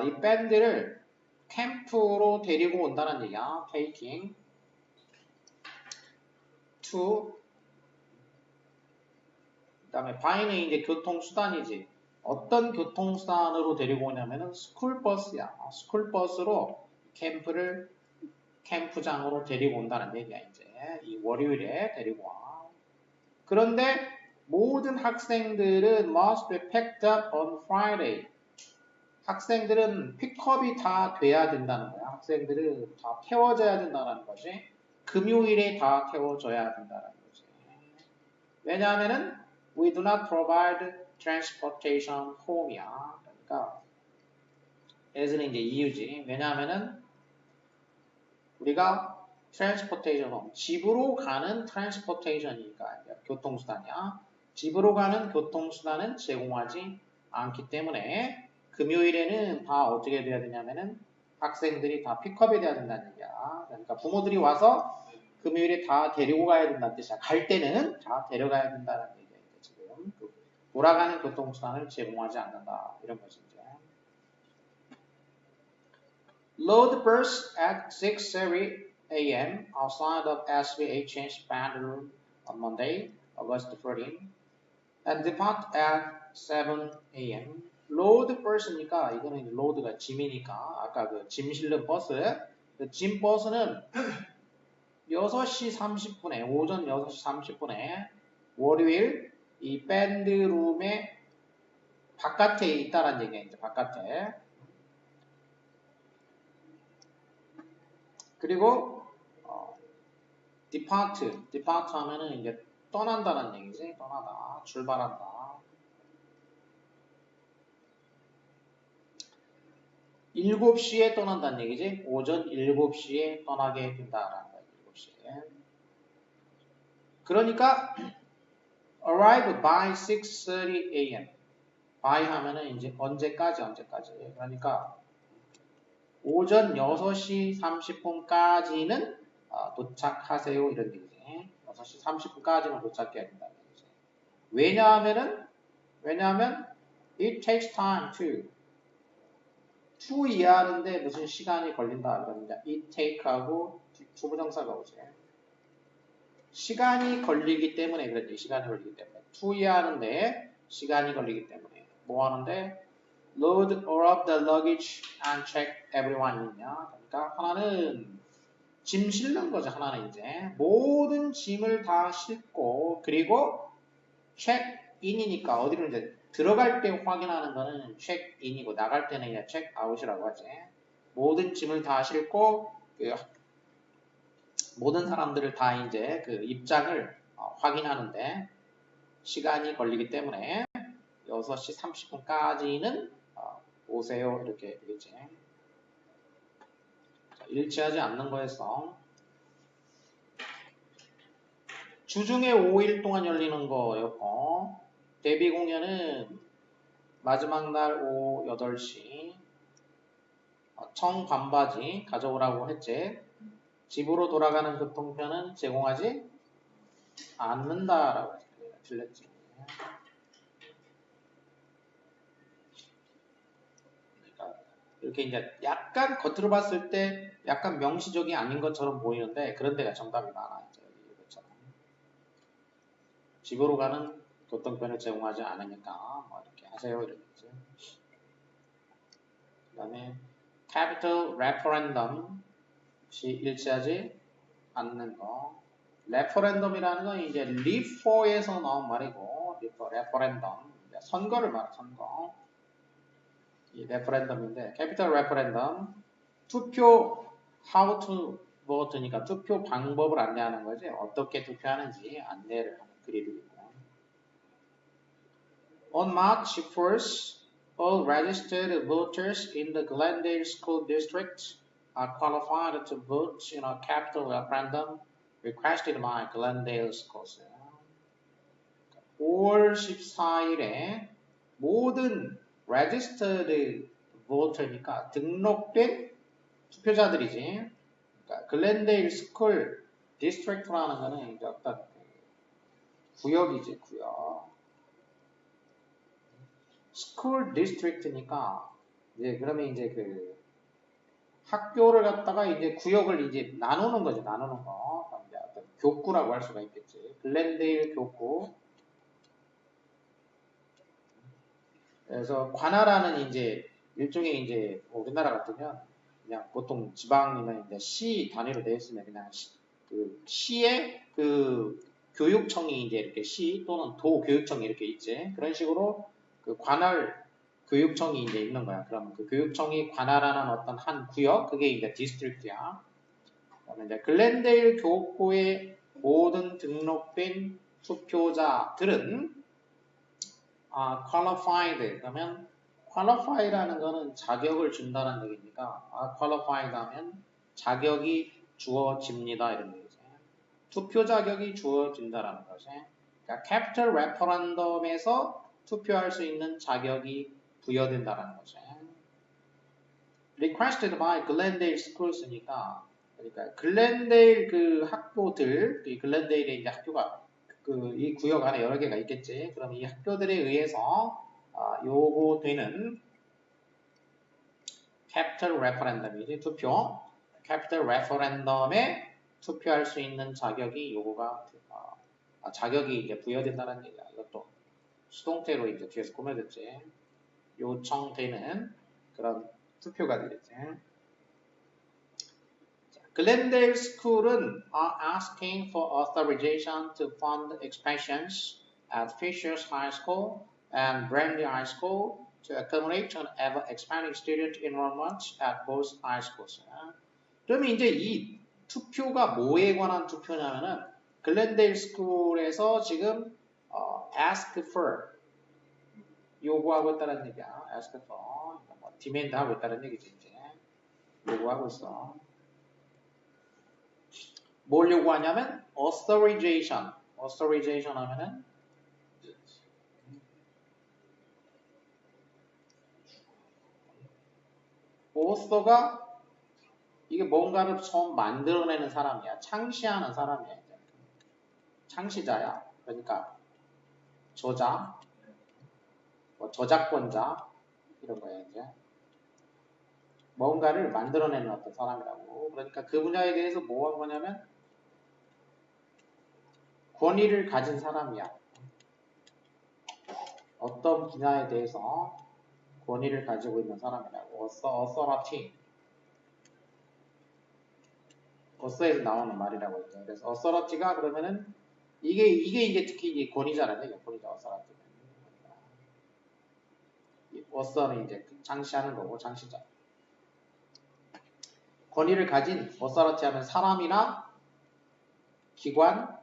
이 밴드를 캠프로 데리고 온다는 얘기야. taking to 그다음에 by는 이제 교통수단이지. 어떤 교통수단으로 데리고 오냐면은 스쿨버스야. 스쿨버스로 캠프장으로 데리고 온다는 얘기야. 이제 이 월요일에 데리고 와. 그런데 모든 학생들은 must be picked up on Friday. 학생들은 픽업이 다 돼야 된다는 거야. 학생들은 다 태워져야 된다는 거지. 금요일에 다 태워져야 된다는 거지. 왜냐하면은 we do not provide transportation home이야. 그러니까 as는 이제 이유지. 왜냐하면은 우리가 transportation, 집으로 가는 transportation이니까 교통수단이야. 집으로 가는 교통수단은 제공하지 않기 때문에 금요일에는 다 어떻게 돼야 되냐면은 학생들이 다 픽업이 돼야 된다는 얘기야. 그러니까 부모들이 와서 금요일에 다 데리고 가야 된다는 뜻이야. 갈 때는 다 데려가야 된다는 얘기야. 지금 돌아가는 교통수단을 제공하지 않는다. 이런 거지. 이제. Load bus at 6:30 a.m. outside of SVHH Bandar on Monday, August 13, and depart at 7 a.m. 로드 버스니까 이거는 로드가 짐이니까 아까 그 짐 실는 버스 그 짐 버스는 6시 30분에 오전 6시 30분에 월요일 이 밴드룸의 바깥에 있다라는 얘기야. 이제 바깥에. 그리고 depart 하면은 이제 떠난다는 얘기지. 떠나다, 출발한다. 7시에 떠난다는 얘기지. 오전 7시에 떠나게 된다라는 거야. 7시에. 그러니까 arrive by 6:30 a.m. by 하면은 이제 언제까지. 그러니까 오전 6시 30분까지는 도착하세요. 이런 얘기지. 6시 30분까지만 도착해야 된다는 얘기지. 왜냐하면 it takes time to 이해하는데 무슨 시간이 걸린다. 그러면 it take하고 주부정사가 오지. 시간이 걸리기 때문에 그랬지. 시간이 걸리기 때문에. to 이해하는데 시간이 걸리기 때문에. 뭐 하는데? Load all of the luggage and check everyone 있냐. 그러니까 하나는 짐 실는 거죠. 하나는 이제 모든 짐을 다 싣고 그리고 check-in이니까 어디로 이제 들어갈 때 확인하는 거는 check-in이고 나갈 때는 이제 check-out이라고 하지. 모든 짐을 다 싣고 모든 사람들을 다 이제 그 입장을 확인하는데 시간이 걸리기 때문에 6시 30분까지는 오세요. 이렇게 되겠지. 자, 일치하지 않는 거에서 주중에 5일 동안 열리는 거였고 데뷔 공연은 마지막 날 오후 8시 청 반바지 가져오라고 했지. 집으로 돌아가는 교통편은 제공하지 않는다라고 들렸지. 그러니까 이렇게 이제 약간 겉으로 봤을 때 약간 명시적이 아닌 것처럼 보이는데 그런 데가 정답이 많아. 이것처럼. 집으로 가는 교통편을 제공하지 않으니까 뭐 이렇게 하세요 이러겠지. 그 다음에 capital referendum 시 일치하지 않는 거. 레퍼렌덤이라는 건 이제 리포에서 나온 말이고 레퍼렌덤 선거를 말해 선거. 이 레퍼렌덤인데 capital referendum 투표 how to vote니까 투표 방법을 안내하는 거지. 어떻게 투표하는지 안내를 하는 그림이고. On March 1st, all registered voters in the Glendale School District are qualified to vote in a capital referendum requested by Glendale Schools. 5월 14일에 모든 registered voter니까 등록된 투표자들이지. 그러니까 글렌데일 스쿨 디스트릭트라는 거는 이제 어떤 구역이지, 구역. 스쿨 디스트릭트니까 이제 그러면 이제 그 학교를 갖다가 이제 구역을 이제 나누는 거죠, 나누는 거. 이제 어떤 교구라고 할 수가 있겠지. 글렌데일 교구. 그래서 관할하는 이제 일종의 이제 우리나라 같으면 그냥 보통 지방이나 이제 시 단위로 되어 있으면 그냥 그 시의 그 교육청이 이제 이렇게 시 또는 도 교육청이 이렇게 있지. 그런 식으로 그 관할 교육청이 이제 있는 거야. 그러면 그 교육청이 관할하는 어떤 한 구역, 그게 이제 디스트릭트야. 그러면 이제 글렌데일 교구의 모든 등록된 투표자들은 qualified 그러면 qualified라는 거는 자격을 준다는 얘기니까 qualified 하면 자격이 주어집니다. 이런 얘기죠. 투표 자격이 주어진다라는 것이. 그러니까 캐피털 레퍼런덤에서 투표할 수 있는 자격이 부여된다라는 거죠. requested by 글렌데일 스쿨스니까 그러니까 글렌데일 그 학교들, 이 글렌데일의 이제 학교가 이 구역 안에 여러 개가 있겠지. 그럼 이 학교들에 의해서 요구되는 캐피털 레퍼런덤이지 투표. 캐피털 레퍼런덤에 투표할 수 있는 자격이 요구가 자격이 이제 부여된다는 얘기야. 이것도 수동태로 이제 뒤에서 꾸며졌지. 요청되는 그런 투표가 되겠지. 글렌데일 스쿨은 are asking for authorization to fund expansions at Fishers High School and Brandy High School to accommodate an ever-expanding student enrollment at both high schools. 그러면 이제 이 투표가 뭐에 관한 투표냐면은 글렌데일 스쿨에서 지금 ask for 요구하고 있다는 얘기야. ask for demand 하고 있다는 얘기지 이제 요구하고 있어. 뭘 요구하냐면 authorization 하면은 author가 이게 뭔가를 처음 만들어내는 사람이야. 창시하는 사람이야. 이제. 창시자야. 그러니까 저자, 저작권자 이런 거야 이제. 뭔가를 만들어내는 어떤 사람이라고. 그러니까 그 분야에 대해서 뭐 한 거냐면 권위를 가진 사람이야. 어떤 분야에 대해서 권위를 가지고 있는 사람이라고. authority. 어서에서 나오는 말이라고 했죠. 그래서 authority가 그러면은 이게 이제 특히 이제 권위자라는 얘기야. 권위자 authority. author는 이제 장시하는 거고 장시자. 권위를 가진 authority 하면 사람이나 기관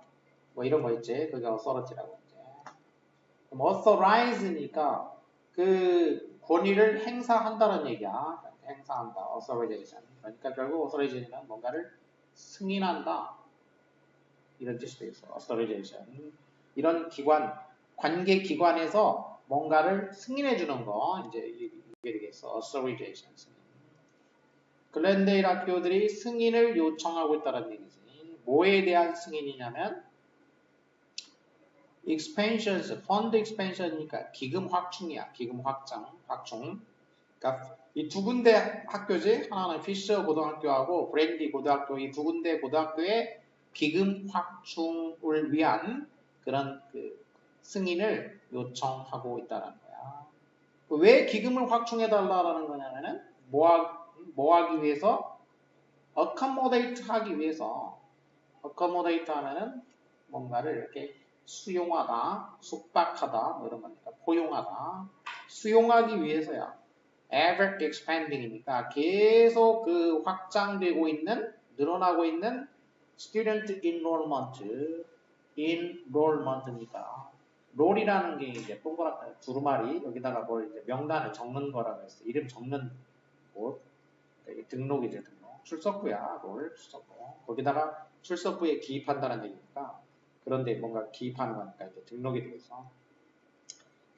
뭐 이런 거 있지. 그게 authority라고 했지. 그럼 authorize니까 그 권위를 행사한다는 얘기야. 행사한다. authorization. 그러니까 결국 authorization은 뭔가를 승인한다. 이런 뜻이 있어. authorization. 이런 기관, 관계 기관에서 뭔가를 승인해 주는 거 이제 이게 되겠어. authorization. 글렌데일 학교들이 승인을 요청하고 있다는 얘기지. 뭐에 대한 승인이냐면 expansions, fund expansion이니까 기금 확충이야. 기금 확충. 그러니까 이 두 군데 학교지. 하나는 피셔 고등학교하고 브랜디 고등학교 이 두 군데 고등학교의 기금 확충을 위한 그런 그 승인을 요청하고 있다는 거야. 왜 기금을 확충해달라는 거냐면은 뭐 하기 위해서? accommodate 하기 위해서. accommodate 하면은 뭔가를 이렇게 수용하다, 숙박하다, 뭐 이런 거니까 포용하다. 수용하기 위해서야. ever expanding이니까 계속 그 확장되고 있는, 늘어나고 있는 student enrollment니까 롤이라는 게 이제 동그랗게 두루마리 여기다가 뭘 이제 명단을 적는 거라고 했어. 이름 적는 곳. 등록이죠, 등록. 출석부야, 롤, 출석부. 거기다가 출석부에 기입한다는 얘기니까 그런데 뭔가 기입하는 거니까 이제 등록이 되겠어.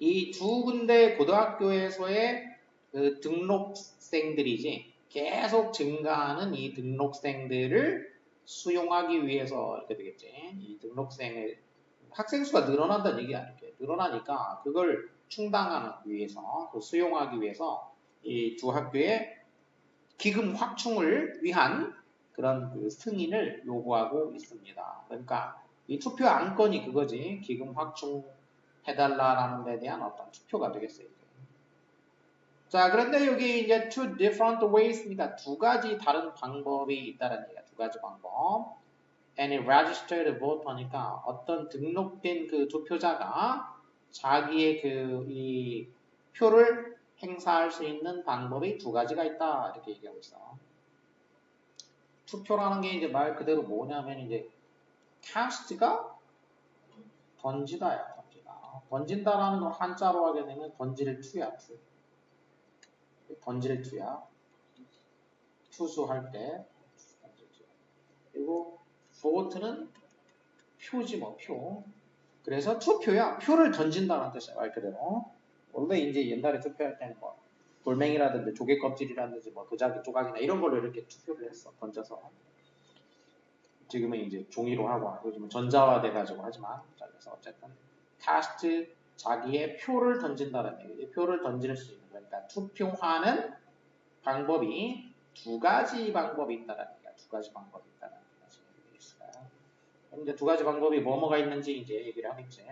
이 두 군데 고등학교에서의 그 등록생들이지 계속 증가하는 이 등록생들을 수용하기 위해서 이렇게 되겠지. 이 등록생의 학생 수가 늘어난다는 얘기가 아니게 늘어나니까 그걸 충당하는 위해서 수용하기 위해서 이 두 학교의 기금 확충을 위한 그런 그 승인을 요구하고 있습니다. 그러니까 이 투표 안건이 그거지. 기금 확충해달라라는 데 대한 어떤 투표가 되겠어요. 자, 그런데 여기 이제 two different ways니까 두 가지 다른 방법이 있다는 얘기야. 두 가지 방법. Any registered voter니까 어떤 등록된 그 투표자가 자기의 그 이 표를 행사할 수 있는 방법이 두 가지가 있다. 이렇게 얘기하고 있어. 투표라는 게 이제 말 그대로 뭐냐면 이제 cast가 던지다야. 던진다라는 걸 한자로 하게 되면 던질 투야. 투. 던질 투야. 투수할 때 던질 투. 그리고 vote는 표지 뭐 표. 그래서 투표야. 표를 던진다는 뜻이야. 말 그대로. 원래 이제 옛날에 투표할 때는 뭐 돌멩이라든지 조개 껍질이라든지 뭐 도자기 조각이나 이런 걸로 이렇게 투표를 했어. 던져서. 지금은 이제 종이로 하고 요즘은 전자화돼가지고 하지만 자, 그래서 어쨌든 cast 자기의 표를 던진다는 얘기지. 표를 던질 수 있는 거니까 투표하는 방법이 두 가지 방법이 있다는 얘기야. 두 가지 방법이 있다는 얘기가 있어요. 그럼 이제 두 가지 방법이 뭐가 있는지 이제 얘기를 하겠지.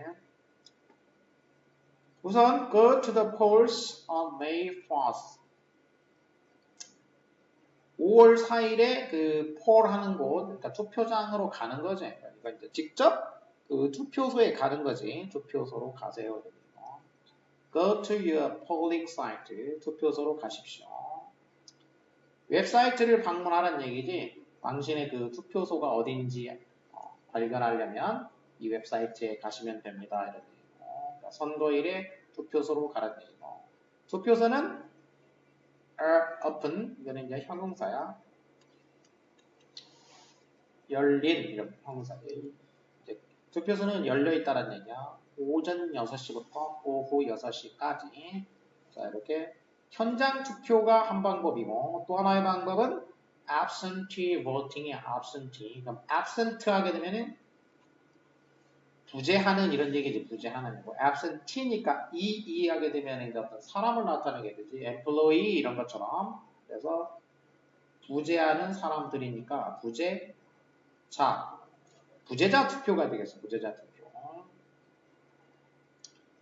우선 go to the polls on May 4th. 5월 4일에 그 폴하는 곳, 그러니까 투표장으로 가는 거지. 그러니까 이제 직접 그 투표소에 가는 거지. 투표소로 가세요. Go to your polling site. 투표소로 가십시오. 웹사이트를 방문하라는 얘기지. 당신의 그 투표소가 어딘지 발견하려면 이 웹사이트에 가시면 됩니다. 이런 얘기고. 그러니까 선거일에 투표소로 가라는 얘기고. 투표소는 are open. 이거는 이제 형용사야. 열린 이런 형용사. 투표소는 열려 있다는 얘기야. 오전 6시부터 오후 6시까지. 자, 이렇게 현장 투표가 한 방법이고 또 하나의 방법은 absentee voting이야. absentee. 그럼 absent 하게 되면은 부재하는 이런 얘기지. 부재하는 거. absentee니까 이 하게 되면은 이제 어떤 사람을 나타내게 되지. employee 이런 것처럼. 그래서 부재하는 사람들이니까 부재자. 부재자 투표가 되겠어. 부재자 투표.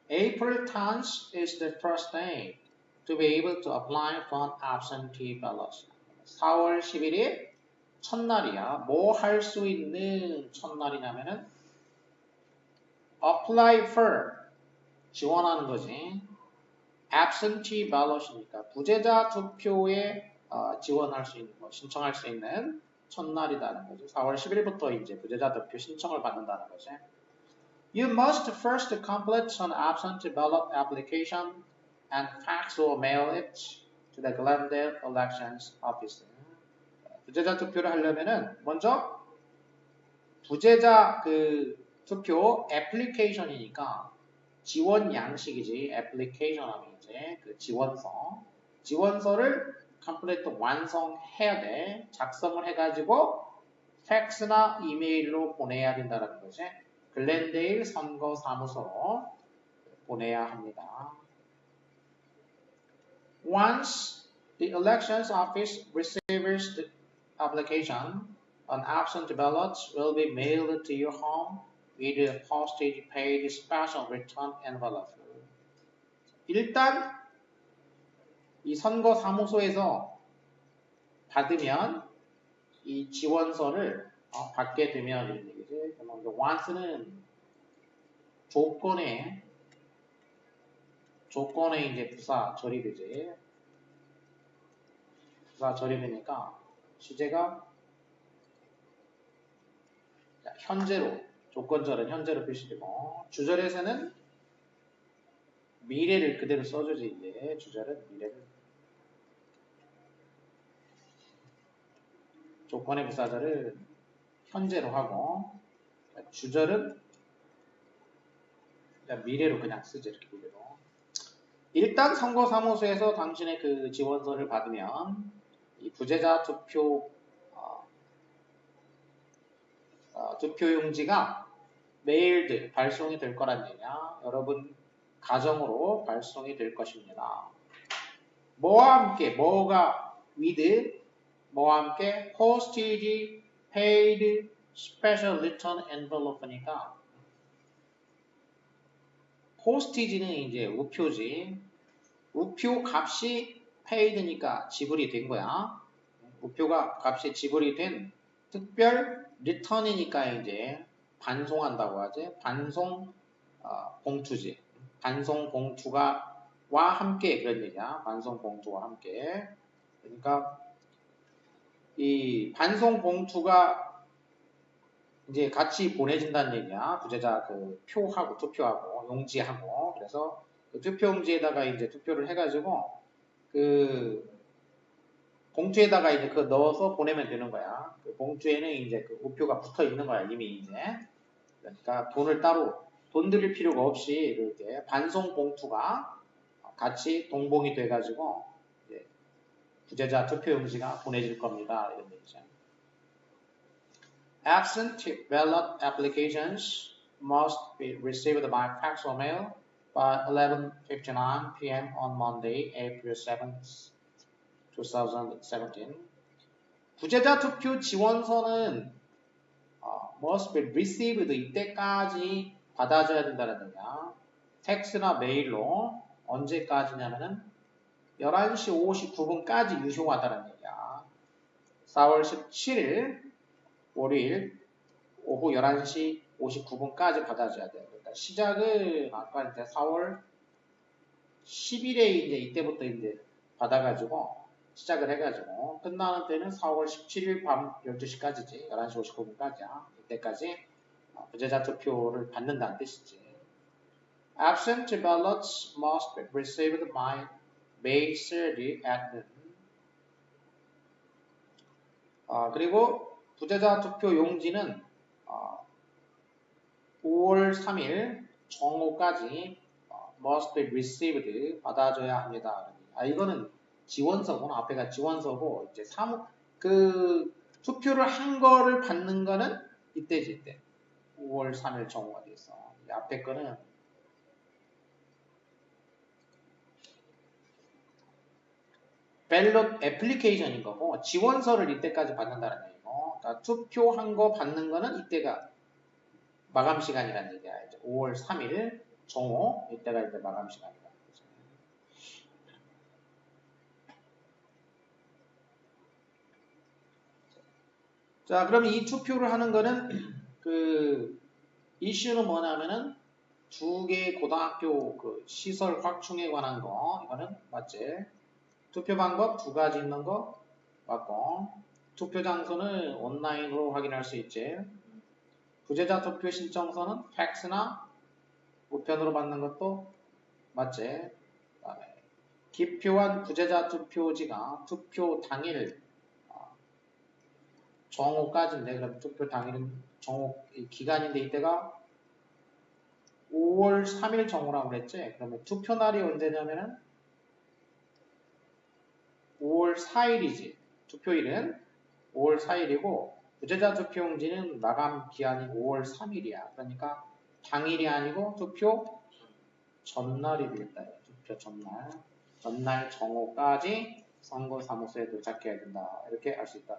April 10th is the first day to be able to apply for an absentee ballot. 4월 10일이 첫날이야. 뭐 할 수 있는 첫날이냐면은 apply for 지원하는 거지. absentee ballot이니까 부재자 투표에 지원할 수 있는 거, 신청할 수 있는 첫날이라는 거지. 4월 10일부터 이제 부재자 투표 신청을 받는다는 거지. You must first complete an absentee ballot application and fax or mail it to the Glendale Elections Office. 부재자 투표를 하려면은 먼저 부재자 그 투표 애플리케이션이니까 지원 양식이지. 애플리케이션 하면 이제 그 지원서를 컴플리트 완성해야 돼. 작성을 해가지고 팩스나 이메일로 보내야 된다는 거지. 글렌데일 선거사무소로 보내야 합니다. Once the elections office receives the application, an absentee ballot will be mailed to your home with a postage paid special return envelope. 일단 이 선거사무소에서 받으면 이 지원서를 받게 되면 이런 얘기지. 그러면 once는 조건에 이제 부사 절입이지. 부사 절입이니까 주제가 현재로 조건절은 현재로 표시되고 주절에서는 미래를 그대로 써주지. 이제 주절은 미래를 조건의 부사절을 현재로 하고 주절은 미래로 그냥 쓰지. 이렇게 미래로. 일단 선거사무소에서 당신의 그 지원서를 받으면 이 부재자 투표용지가 메일드 발송이 될 거란 얘기야. 여러분 가정으로 발송이 될 것입니다. 뭐와 함께 뭐가 with 뭐와 함께 postage paid special return envelope니까 포스티지는 이제 우표지. 우표 값이 paid니까 지불이 된 거야. 우표가 값이 지불이 된 특별 return이니까 이제 반송한다고 하지. 반송 봉투지. 반송 봉투가 와 함께 그런 얘기야. 반송 봉투와 함께. 그러니까 이 반송 봉투가 이제 같이 보내진다는 얘기야. 부재자 그 표하고 투표하고 용지하고. 그래서 그 투표용지에다가 이제 투표를 해가지고 그 봉투에다가 이제 그 넣어서 보내면 되는 거야. 그 봉투에는 이제 그 우표가 붙어 있는 거야, 이미 이제. 그러니까 돈을 따로, 돈 들일 필요가 없이 이렇게 반송 봉투가 같이 동봉이 돼가지고, 이제 부재자 투표용지가 보내질 겁니다. 이런 얘기죠. Absentee ballot applications must be received by fax or mail by 11:59 p.m. on Monday, April 7th, 2017. 부재자 투표 지원서는 must be received 이때까지 받아줘야 된다는 얘기야. 팩스나 메일로 언제까지냐면은 11시 59분까지 유효하다는 얘기야. 4월 17일 월요일 오후 11시 59분까지 받아줘야 돼요. 그러니까 시작은 아까 이제 4월 10일에 이제 이때부터 이제 받아가지고 시작을 해가지고 끝나는 때는 4월 17일 밤 12시까지지. 11시 59분까지야. 이때까지 부재자 투표를 받는다는 뜻이지. Absentee ballots must be received by May 30 at noon. 그리고 부재자 투표 용지는 5월 3일 정오까지 must be received 받아줘야 합니다. 이거는 지원서구나. 앞에가 지원서고 이제 그 투표를 한 거를 받는 거는 이때지 이때. 5월 3일 정오가 돼서 앞에 거는 밸럿 애플리케이션인 거고 지원서를 이때까지 받는다는 얘기고 그러니까 투표한 거 받는 거는 이때가 마감 시간이라는 얘기야. 이제 5월 3일 정오 이때가 이제 마감 시간이다. 자, 그럼 이 투표를 하는 거는 그 이슈는 뭐냐면은 두 개의 고등학교 그 시설 확충에 관한 거 이거는 맞지? 투표 방법 두 가지 있는 거 맞고 투표 장소는 온라인으로 확인할 수 있지. 부재자 투표 신청서는 팩스나 우편으로 받는 것도 맞지? 그다음에 기표한 부재자 투표지가 투표 당일 정오까지인데 그럼 투표 당일은 정오 기간인데 이때가 5월 3일 정오라고 그랬지? 그러면 투표 날이 언제냐면은 5월 4일이지. 투표일은 5월 4일이고 부재자 투표용지는 마감 기한이 5월 3일이야. 그러니까 당일이 아니고 투표 전날이 되겠다. 투표 전날. 전날 정오까지 선거사무소에 도착해야 된다. 이렇게 알 수 있다.